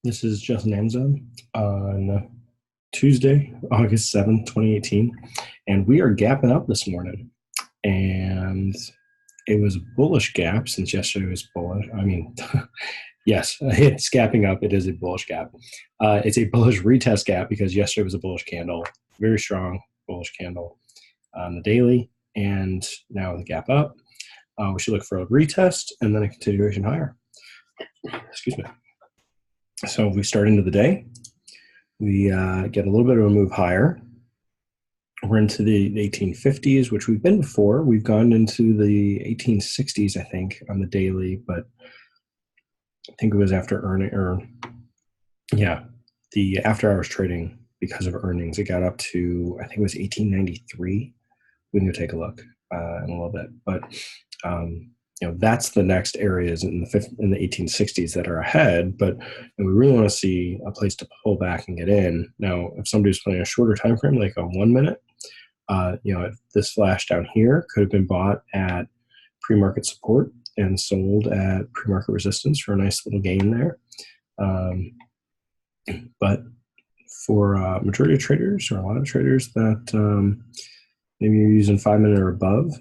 This is Justin AMZN on Tuesday, August 7th, 2018, and we are gapping up this morning. And it was a bullish gap since yesterday was bullish. I mean, yes, it's gapping up. It is a bullish gap. It's a bullish retest gap because yesterday was a bullish candle, very strong bullish candle on the daily, and now the gap up. We should look for a retest and then a continuation higher. Excuse me. So we start into the day. We get a little bit of a move higher. We're into the 1850s, which we've been before. We've gone into the 1860s, I think, on the daily, but I think it was after the after hours trading because of earnings. It got up to, I think it was 1893. We can go take a look in a little bit, but that's the next areas in the 1860s that are ahead, but we really want to see a place to pull back and get in. Now, if somebody's playing a shorter time frame, like a 1 minute, this flash down here could have been bought at pre-market support and sold at pre-market resistance for a nice little gain there. But for majority of traders or a lot of traders that maybe you're using 5 minute or above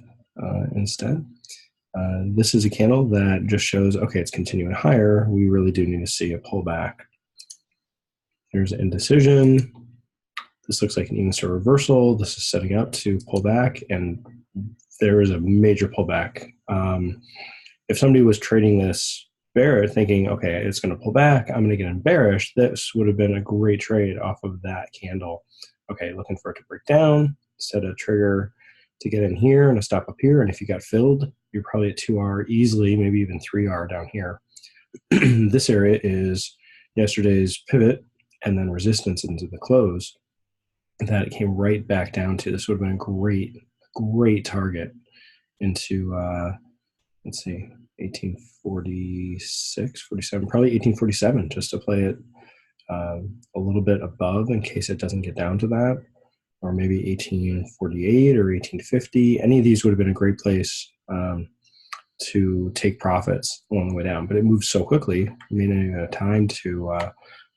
instead. This is a candle that just shows, okay, it's continuing higher. We really do need to see a pullback. Here's indecision. This looks like an even star reversal. This is setting up to pull back, and there is a major pullback. If somebody was trading this bear thinking, okay, it's going to pull back, I'm going to get in bearish, this would have been a great trade off of that candle. Okay, looking for it to break down, set a trigger to get in here and a stop up here. And if you got filled, you're probably at 2R easily, maybe even 3R down here. This area is yesterday's pivot and then resistance into the close that it came right back down to. This would have been a great target into, let's see, 1846, 47, probably 1847, just to play it a little bit above in case it doesn't get down to that. Or maybe 1848 or 1850. Any of these would have been a great place to take profits along the way down. But it moved so quickly, meaning a time to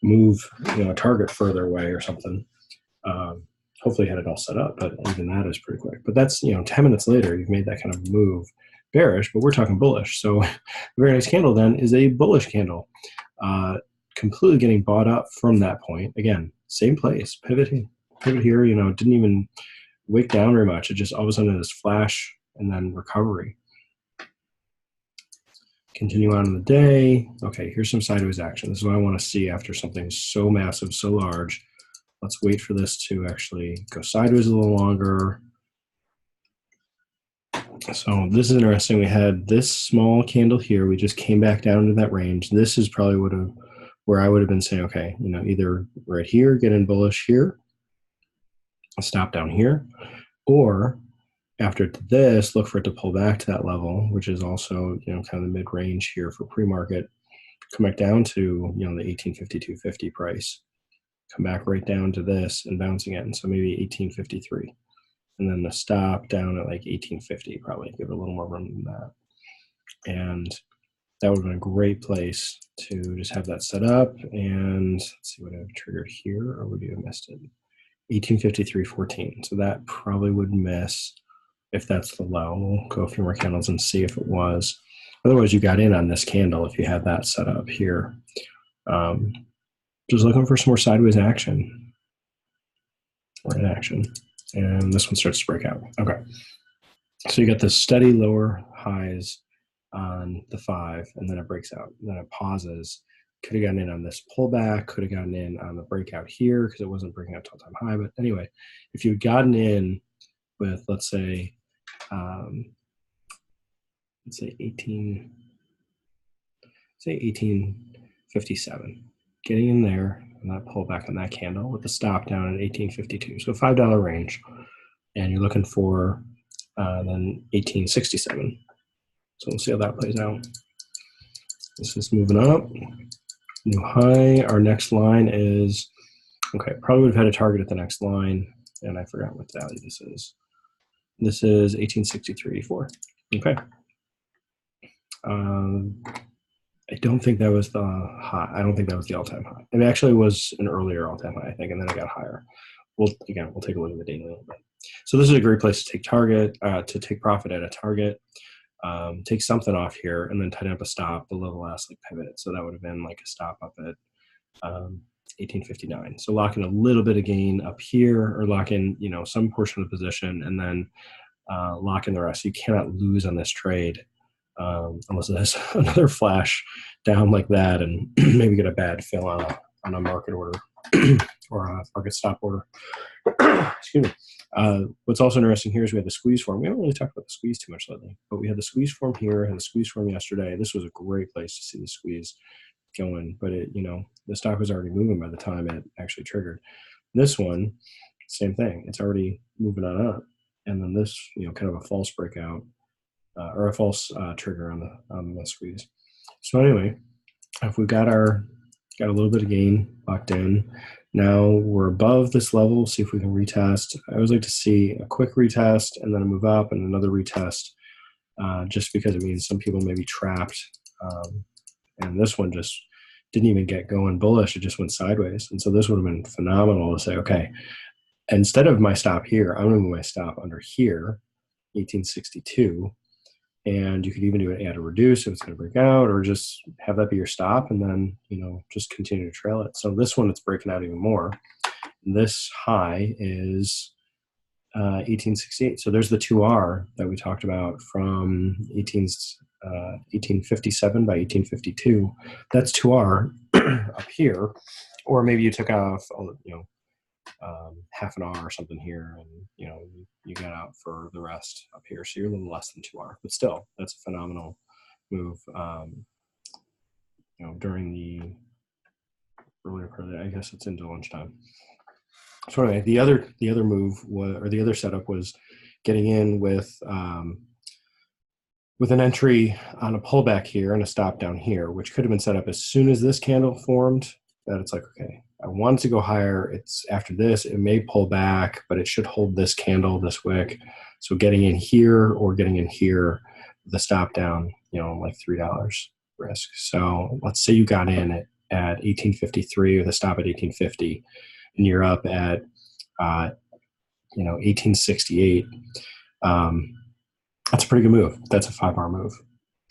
move a target further away or something. Hopefully had it all set up, but even that is pretty quick. But that's, 10 minutes later, you've made that kind of move bearish, but we're talking bullish. So the very next candle then is a bullish candle, completely getting bought up from that point. Again, same place, pivoting. Pivot here, didn't even wake down very much. It just all of a sudden this flash and then recovery. Continue on in the day. Okay, here's some sideways action. This is what I want to see after something so massive, so large. Let's wait for this to actually go sideways a little longer. So this is interesting. We had this small candle here. We just came back down to that range. This is probably where I would have been saying, okay, either right here, get in bullish here, stop down here, or after this, look for it to pull back to that level, which is also, kind of the mid-range here for pre-market. Come back down to, the 1852.50 price. Come back right down to this and bounce again. So maybe 1853. And then the stop down at like 1850, probably give it a little more room than that. And that would have been a great place to just have that set up. And let's see, would I have triggered here or would you have missed it? 1853.14. So that probably would miss if that's the low. We'll go a few more candles and see if it was. Otherwise, you got in on this candle if you had that set up here. Just looking for some more sideways action or inaction. And this one starts to break out. Okay. So you got this steady lower highs on the 5, and then it breaks out. And then it pauses. Could have gotten in on this pullback, could have gotten in on the breakout here because it wasn't breaking out to all-time high. But anyway, if you had gotten in with, let's say 1857, getting in there and that pullback on that candle with the stop down at 1852. So $5 range, and you're looking for then 1867. So we'll see how that plays out. This is moving up. New high. Our next line is, okay, probably would have had a target at the next line, and I forgot what value this is. This is 1863.84. Okay. I don't think that was the high. I don't think that was the all-time high. It actually was an earlier all-time high, I think, and then it got higher. We'll take a look at the daily a little bit. So this is a great place to take profit at a target. Take something off here and then tighten up a stop below the last like pivot. So that would have been like a stop up at 1859. So lock in a little bit of gain up here, or lock in some portion of the position, and then lock in the rest. You cannot lose on this trade unless there's another flash down like that, and maybe get a bad fill on a market order or a market stop order. Excuse me. What's also interesting here is we had the squeeze form. We haven't really talked about the squeeze too much lately, but we had the squeeze form here and the squeeze form yesterday. This was a great place to see the squeeze going, but the stock was already moving by the time it actually triggered. This one, same thing. It's already moving on up, and then this, kind of a false breakout or a false trigger on the squeeze. So anyway, if we've got a little bit of gain locked in, now we're above this level. See if we can retest. I always like to see a quick retest and then a move up and another retest, just because it means some people may be trapped. And this one just didn't even get going bullish. It just went sideways. And so this would have been phenomenal to say, okay, instead of my stop here, I'm going to move my stop under here, 1862. And you could even do it at a reduce if it's going to break out, or just have that be your stop and then, just continue to trail it. So this one, it's breaking out even more. This high is 1868. So there's the 2R that we talked about from 1857 by 1852. That's 2R up here. Or maybe you took off, half an R or something here, and you got out for the rest up here, so you're a little less than 2R, but still that's a phenomenal move. During the earlier part of the day, I guess it's into lunchtime. So anyway, the other move was, or the other setup was getting in with an entry on a pullback here and a stop down here, which could have been set up as soon as this candle formed. That it's like, okay, I want to go higher. It's after this, it may pull back, but it should hold this candle, this wick. So getting in here or getting in here, the stop down, like $3 risk. So let's say you got in at 1853 with a stop at 1850, and you're up at 1868. That's a pretty good move. That's a 5R move.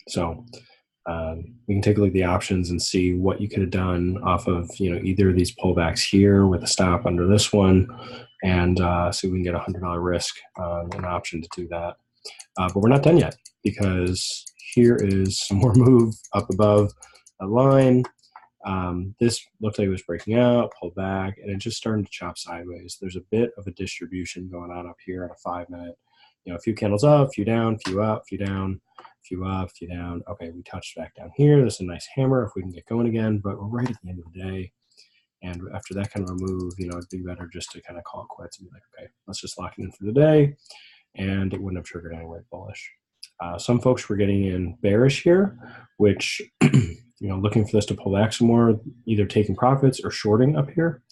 So we can take a look at the options and see what you could have done off of either of these pullbacks here with a stop under this one, and see if we can get $100 risk on an option to do that. But we're not done yet, because here is some more move up above a line. This looked like it was breaking out, pulled back, and it just started to chop sideways. There's a bit of a distribution going on up here at a 5-minute. A few candles up, a few down, a few up, a few down, a few up, a few down. Okay, we touched back down here. This is a nice hammer if we can get going again, but we're right at the end of the day. And after that kind of a move, it'd be better just to kind of call it quits and be like, okay, let's just lock it in for the day. And it wouldn't have triggered anyway bullish. Some folks were getting in bearish here, which, looking for this to pull back some more, either taking profits or shorting up here.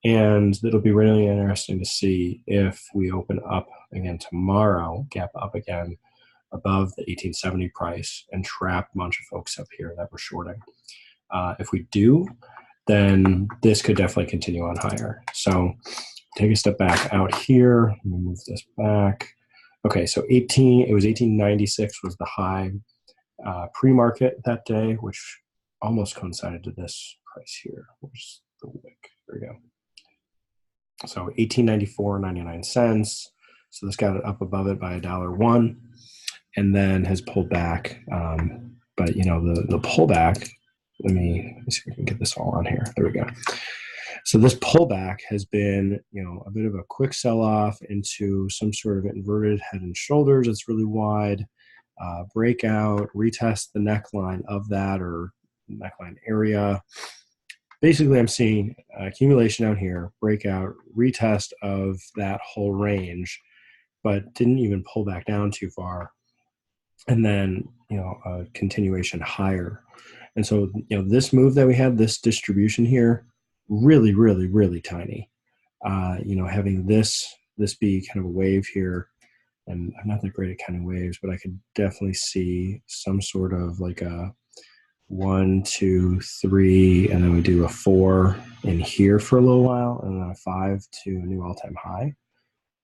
And it'll be really interesting to see if we open up again tomorrow, gap up again above the 1870 price, and trap a bunch of folks up here that were shorting. If we do, then this could definitely continue on higher. So take a step back out here. Let me move this back. Okay, so it was 1896 was the high pre-market that day, which almost coincided to this price here. Where's the wick? There we go. So 1894.99. So this got it up above it by $1.01, and then has pulled back. But the pullback. Let me see if we can get this all on here. There we go. So this pullback has been, a bit of a quick sell-off into some sort of inverted head and shoulders. It's really wide. Breakout, retest the neckline of that, or neckline area. Basically, I'm seeing accumulation down here, breakout, retest of that whole range, but didn't even pull back down too far. And then, a continuation higher. And so, this move that we had, this distribution here, really, really, really tiny. Having this be kind of a wave here, and I'm not that great at counting waves, but I could definitely see some sort of like a 1, 2, 3, and then we do a 4 in here for a little while, and then a 5 to a new all-time high,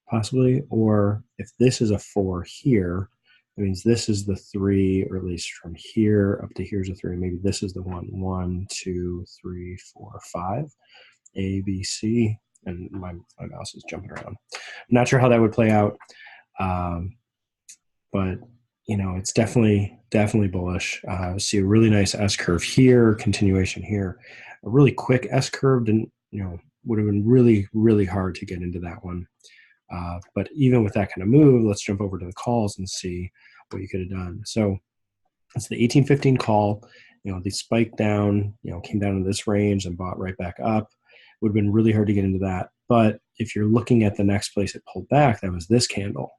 possibly. Or if this is a 4 here, it means this is the 3, or at least from here up to here's a 3. Maybe this is the 1. 1, 2, 3, 4, 5. A, B, C. And my mouse is jumping around. I'm not sure how that would play out. But it's definitely bullish. See a really nice S curve here, continuation here. A really quick S curve didn't, would have been really, really hard to get into that one. But even with that kind of move, let's jump over to the calls and see what you could have done. So it's the 1815 call. They spiked down, came down to this range and bought right back up. It would have been really hard to get into that. But if you're looking at the next place it pulled back, that was this candle.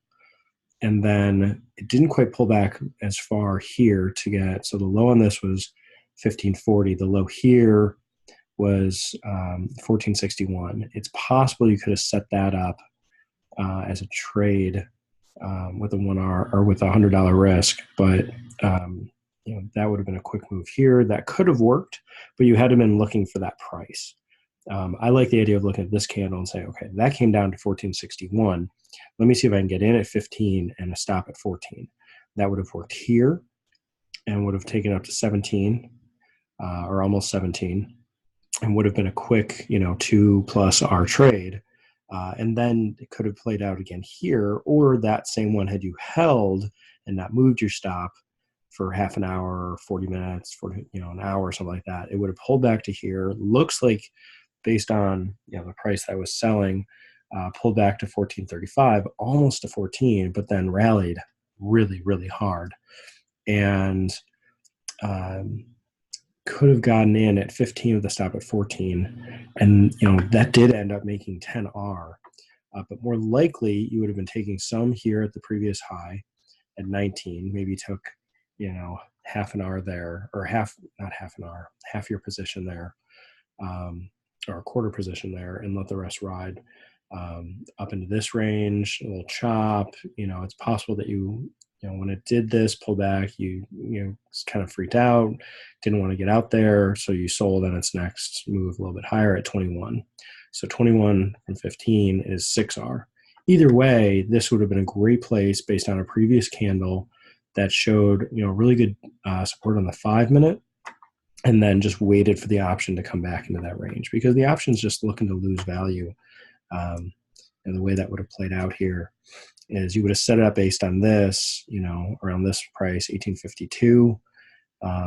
And then it didn't quite pull back as far here to get, so the low on this was 1540. The low here was 1461. It's possible you could have set that up as a trade with a 1R or with a $100 risk, but that would have been a quick move here. That could have worked, but you had to have been looking for that price. I like the idea of looking at this candle and saying, okay, that came down to 1461. Let me see if I can get in at 15 and a stop at 14. That would have worked here and would have taken up to 17 or almost 17 and would have been a quick, 2+ R trade. And then it could have played out again here, or that same one had you held and not moved your stop for half an hour, 40 minutes, an hour or something like that. It would have pulled back to here. Looks like based on the price that was selling, pulled back to 1435, almost to 14, but then rallied really, really hard. And could have gotten in at 15 with the stop at 14. And, that did end up making 10R. But more likely, you would have been taking some here at the previous high at 19, maybe took, half an hour there, or half your position there, or a quarter position there, and let the rest ride up into this range, a little chop. It's possible that when it did this pull back, you kind of freaked out, didn't want to get out there, so you sold on its next move a little bit higher at 21. So 21 from 15 is 6R. Either way, this would have been a great place based on a previous candle that showed really good support on the 5-minute, and then just waited for the option to come back into that range, because the option's just looking to lose value. And the way that would have played out here is you would have set it up based on this, around this price, 1852,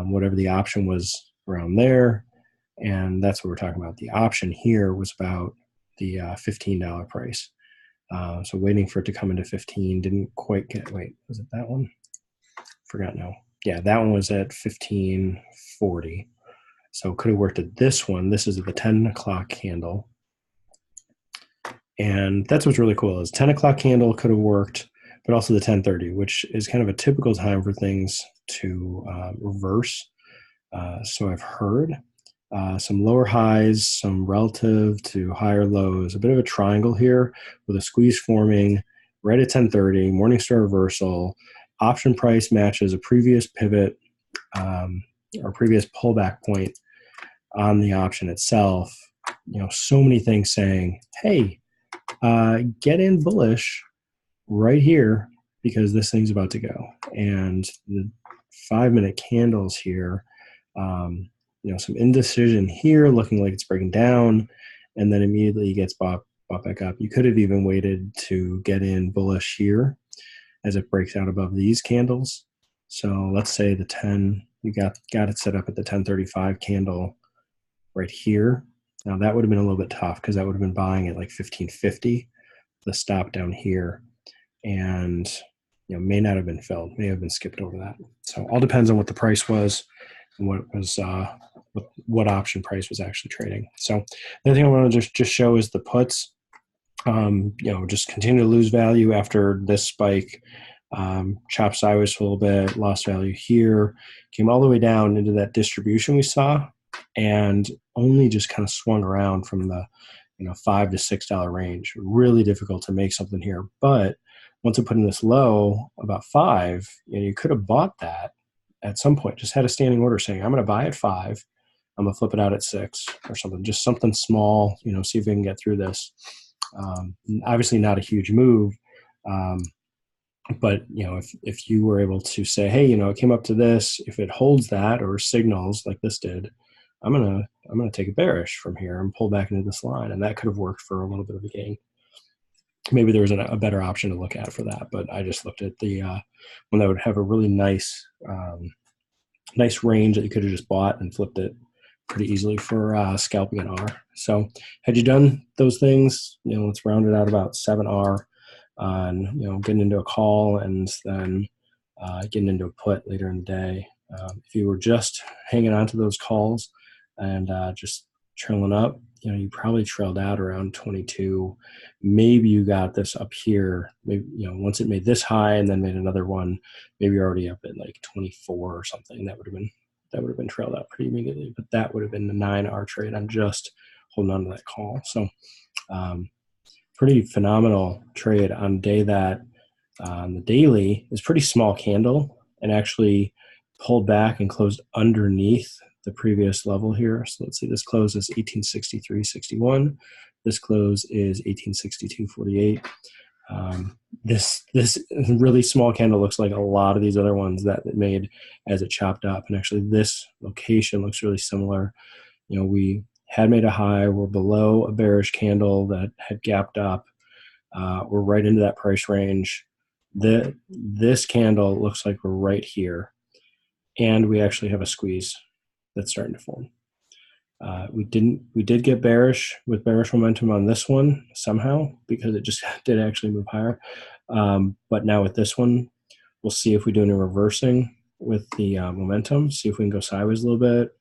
whatever the option was around there. And that's what we're talking about. The option here was about the $15 price. So waiting for it to come into 15, didn't quite get, was it that one? Forgot now. Yeah, that one was at 1540. So could have worked at this one. This is at the 10 o'clock candle. And that's what's really cool is 10 o'clock candle could have worked, but also the 10:30, which is kind of a typical time for things to reverse. So I've heard some lower highs, some relative to higher lows, a bit of a triangle here with a squeeze forming right at 10:30, Morningstar reversal, option price matches a previous pivot or previous pullback point on the option itself. So many things saying, hey, get in bullish right here because this thing's about to go. And the 5-minute candles here, some indecision here, looking like it's breaking down, and then immediately gets bought back up. You could have even waited to get in bullish here as it breaks out above these candles. So let's say the 10, you got it set up at the 1035 candle right here. Now that would have been a little bit tough because that would have been buying at like 1550, the stop down here, and may not have been filled, may have been skipped over that. So all depends on what the price was and what was what option price was actually trading. So the other thing I want to just show is the puts. Just continue to lose value after this spike. Chopped sideways for a little bit, lost value here, came all the way down into that distribution we saw, and only just kind of swung around from the $5 to $6 range. Really difficult to make something here, but once it put in this low about 5, you could have bought that at some point just had a standing order saying, I'm going to buy at 5. I'm going to flip it out at 6 or something, just something small, see if we can get through this. Obviously not a huge move. But if you were able to say, hey, it came up to this, if it holds that or signals like this did, I'm gonna take a bearish from here and pull back into this line, and that could have worked for a little bit of a gain. Maybe there was a better option to look at for that, but I just looked at the one that would have a really nice range that you could have just bought and flipped it pretty easily for scalping an R. So had you done those things, let's round it out about 7R on getting into a call and then getting into a put later in the day. If you were just hanging on to those calls and just trailing up, you probably trailed out around 22. Maybe you got this up here. Maybe once it made this high and then made another one, maybe you're already up at like 24 or something. That would have been trailed out pretty immediately. But that would have been the 9R trade on just holding on to that call. So pretty phenomenal trade on a day that the daily is pretty small candle and actually pulled back and closed underneath the previous level here. So let's see, this close is 1863.61. This close is 1862.48. This really small candle looks like a lot of these other ones that it made as it chopped up. And actually this location looks really similar. We had made a high. We're below a bearish candle that had gapped up. We're right into that price range. This candle looks like we're right here. And we actually have a squeeze that's starting to form. We did get bearish with bearish momentum on this one somehow because it just did actually move higher. But now with this one, we'll see if we do any reversing with the momentum, see if we can go sideways a little bit.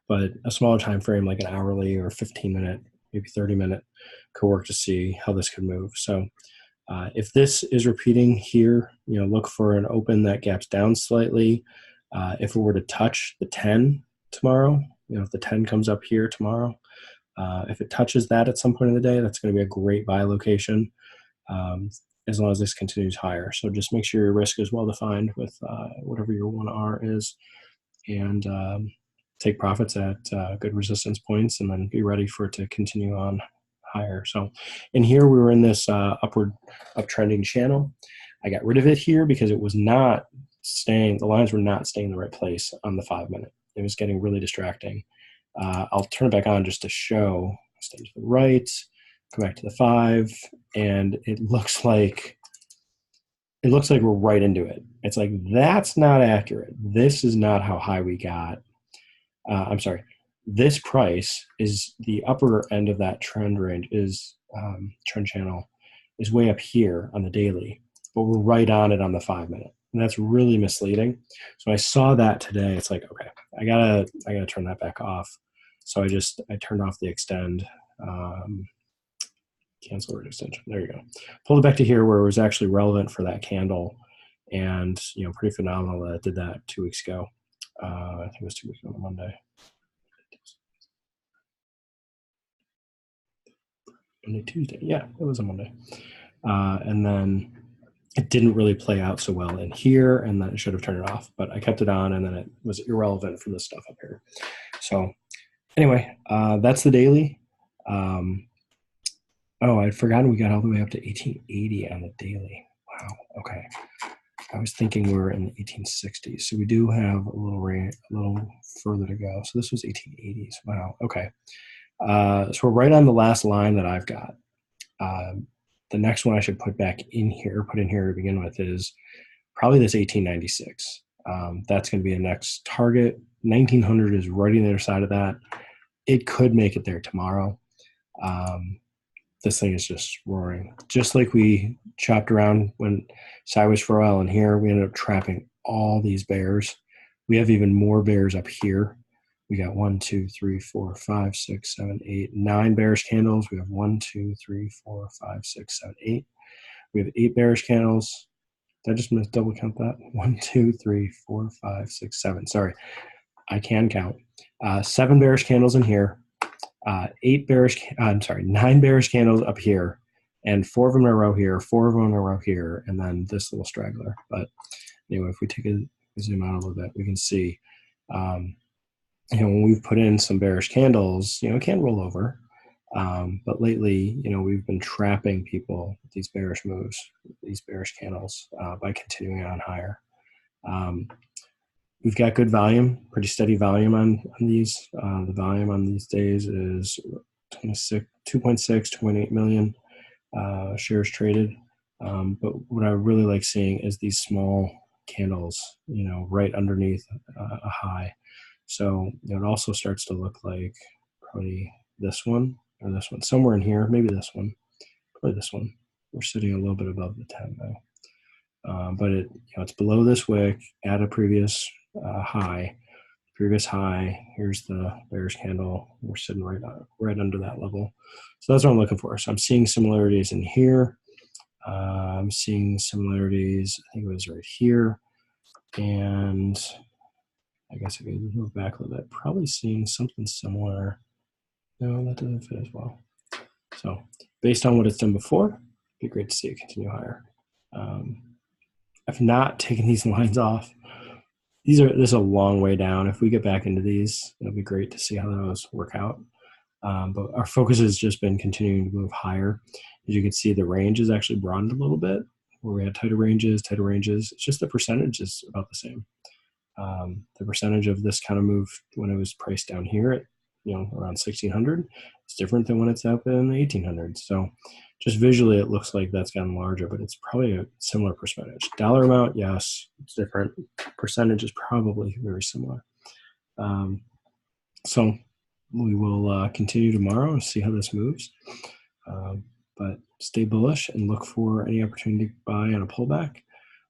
But a smaller time frame like an hourly or 15-minute, maybe 30-minute could work to see how this could move. So if this is repeating here, look for an open that gaps down slightly. If it were to touch the 10 tomorrow, if the 10 comes up here tomorrow, if it touches that at some point in the day, that's going to be a great buy location as long as this continues higher. So just make sure your risk is well defined with whatever your 1R is, and take profits at good resistance points, and then be ready for it to continue on higher. So in here, we were in this uptrending channel. I got rid of it here because it was not staying, the lines were not staying in the right place on the 5-minute. It was getting really distracting. I'll turn it back on just to show. Stay to the right, come back to the 5, and it looks like we're right into it. It's like, that's not accurate. This is not how high we got. I'm sorry. This price is the upper end of that trend range, is trend channel, is way up here on the daily, but we're right on it on the 5-minute. And that's really misleading. So I saw that today. It's like, okay, I gotta turn that back off. So I turned off the extend, cancel order extension. There you go. Pulled it back to here where it was actually relevant for that candle, and pretty phenomenal that it did that 2 weeks ago. I think it was 2 weeks ago on Monday. Tuesday. Yeah, it was a Monday. And then it didn't really play out so well in here, and then it should have turned it off, but I kept it on, and then it was irrelevant from the stuff up here. So anyway, that's the daily. Oh, I'd forgotten we got all the way up to 1880 on the daily. Wow. Okay. I was thinking we were in the 1860s, so we do have a little further to go. So this was 1880s. Wow. Okay. So we're right on the last line that I've got. The next one I should put in here to begin with is probably this 1896. That's going to be the next target. 1900 is right on the other side of that. It could make it there tomorrow. This thing is just roaring. Just like we chopped around when sideways for a while in here, we ended up trapping all these bears. We have even more bears up here. We got 1, 2, 3, 4, 5, 6, 7, 8, 9 bearish candles. We have 1, 2, 3, 4, 5, 6, 7, 8. We have 8 bearish candles. Did I just double count that? 1, 2, 3, 4, 5, 6, 7. Sorry, I can count. 7 bearish candles in here. 9 bearish candles up here, and 4 of them in a row here, 4 of them in a row here, and then this little straggler. But anyway, if we take a zoom out a little bit, we can see, when we've put in some bearish candles, it can roll over. But lately, we've been trapping people with these bearish moves, these bearish candles, by continuing on higher. We've got good volume, pretty steady volume on these. The volume on these days is 2.6, 2.8 million shares traded. But what I really like seeing is these small candles, right underneath a high. So it also starts to look like probably this one or this one, somewhere in here, maybe this one, probably this one. We're sitting a little bit above the 10 now. But it's below this wick at a previous high. Previous high. Here's the bearish candle. We're sitting right under that level. So that's what I'm looking for. So I'm seeing similarities in here. I'm seeing similarities. I think it was right here, and I guess if we move back a little bit, probably seeing something similar. No, that doesn't fit as well. So based on what it's done before, it'd be great to see it continue higher. I've not taken these lines off. This is a long way down. If we get back into these, it'll be great to see how those work out. But our focus has just been continuing to move higher. As you can see, the range is actually broadened a little bit, where we had tighter ranges. It's just the percentage is about the same. The percentage of this kind of move when it was priced down here at around 1600 is different than when it's up in the 1800s. So just visually, it looks like that's gotten larger, but it's probably a similar percentage. Dollar amount, yes, it's different. Percentage is probably very similar. So we will continue tomorrow and see how this moves. But stay bullish and look for any opportunity to buy on a pullback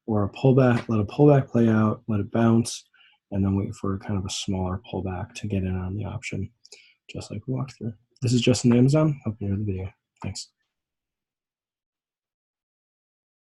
or a pullback. Let a pullback play out, let it bounce, and then wait for kind of a smaller pullback to get in on the option, just like we walked through. This is Justin AMZN. Hope you enjoyed the video. Thanks.